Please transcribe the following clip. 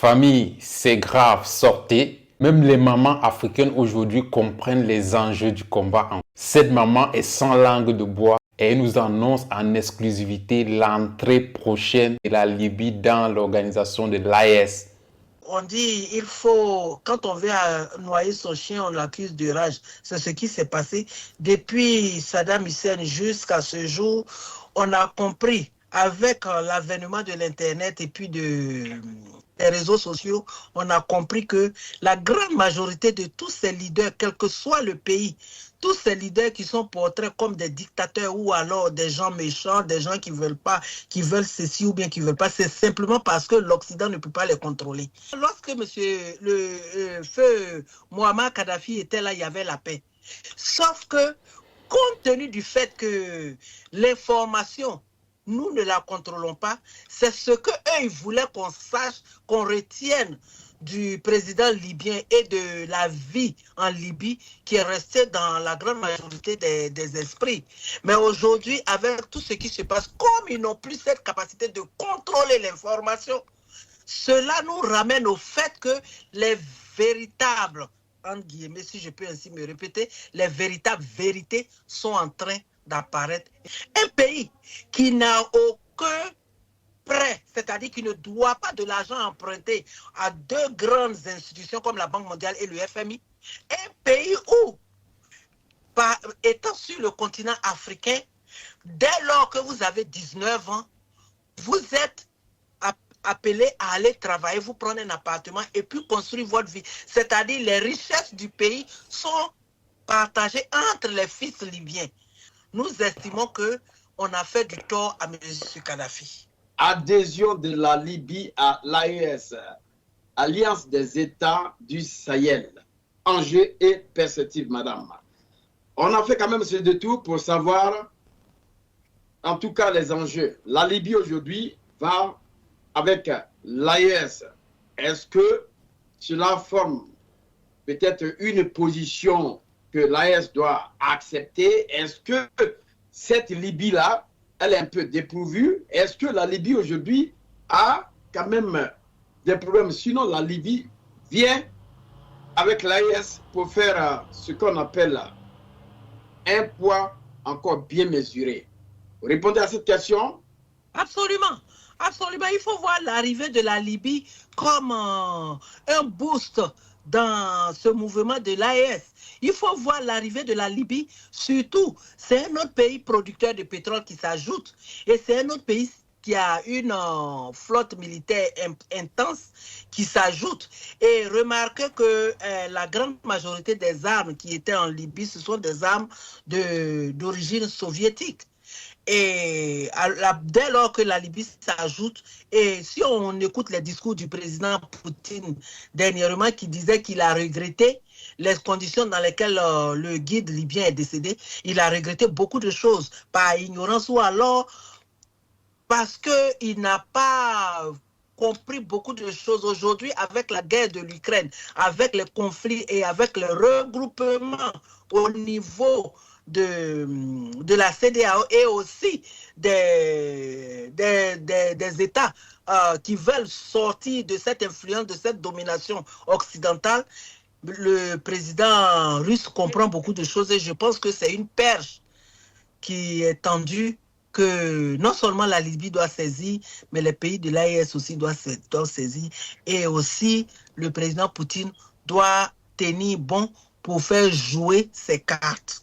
Famille, c'est grave, sortez. Même les mamans africaines aujourd'hui comprennent les enjeux du combat. Cette maman est sans langue de bois et elle nous annonce en exclusivité l'entrée prochaine de la Libye dans l'organisation de l'AES. On dit il faut, quand on veut noyer son chien, on l'accuse de rage. C'est ce qui s'est passé. Depuis Saddam Hussein jusqu'à ce jour, on a compris, avec l'avènement de l'Internet et puis des réseaux sociaux, on a compris que la grande majorité de tous ces leaders, quel que soit le pays, tous ces leaders qui sont portraits comme des dictateurs ou alors des gens méchants, des gens qui veulent pas, qui veulent ceci ou bien qui veulent pas, c'est simplement parce que l'Occident ne peut pas les contrôler. Lorsque le feu Muammar Kadhafi était là, il y avait la paix. Sauf que, compte tenu du fait que l'information, nous ne la contrôlons pas, c'est ce qu'eux, ils voulaient qu'on sache, qu'on retienne du président libyen et de la vie en Libye qui est restée dans la grande majorité des esprits. Mais aujourd'hui, avec tout ce qui se passe, comme ils n'ont plus cette capacité de contrôler l'information, cela nous ramène au fait que les véritables, entre guillemets, si je peux ainsi me répéter, les véritables vérités sont en train d'apparaître. Un pays qui n'a aucun prêt, c'est-à-dire qui ne doit pas de l'argent emprunté à deux grandes institutions comme la Banque mondiale et le FMI, un pays où, étant sur le continent africain, dès lors que vous avez 19 ans, vous êtes appelé à aller travailler, vous prendre un appartement et puis construire votre vie. C'est-à-dire les richesses du pays sont partagées entre les fils libyens. Nous estimons qu'on a fait du tort à M. Kadhafi. Adhésion de la Libye à l'AES, Alliance des États du Sahel. Enjeux et perspectives, madame. On a fait quand même ce détour pour savoir, en tout cas, les enjeux. La Libye aujourd'hui va avec l'AES. Est-ce que cela forme peut-être une position que l'AES doit accepter? Est-ce que cette Libye-là, elle est un peu dépourvue? Est-ce que la Libye aujourd'hui a quand même des problèmes? Sinon, la Libye vient avec l'AES pour faire ce qu'on appelle un poids encore bien mesuré. Vous répondez à cette question? Absolument. Absolument. Il faut voir l'arrivée de la Libye comme un boost dans ce mouvement de l'AES. Il faut voir l'arrivée de la Libye, surtout, c'est un autre pays producteur de pétrole qui s'ajoute et c'est un autre pays qui a une flotte militaire intense qui s'ajoute. Et remarquez que la grande majorité des armes qui étaient en Libye, ce sont des armes d'origine soviétique. Et dès lors que la Libye s'ajoute, et si on écoute les discours du président Poutine dernièrement qui disait qu'il a regretté les conditions dans lesquelles le guide libyen est décédé, il a regretté beaucoup de choses par ignorance ou alors parce qu'il n'a pas compris beaucoup de choses aujourd'hui avec la guerre de l'Ukraine, avec les conflits et avec le regroupement au niveau de la CEDEAO et aussi des États qui veulent sortir de cette influence, de cette domination occidentale. Le président russe comprend beaucoup de choses et je pense que c'est une perche qui est tendue que non seulement la Libye doit saisir, mais les pays de l'AES aussi doivent saisir. Et aussi, le président Poutine doit tenir bon pour faire jouer ses cartes.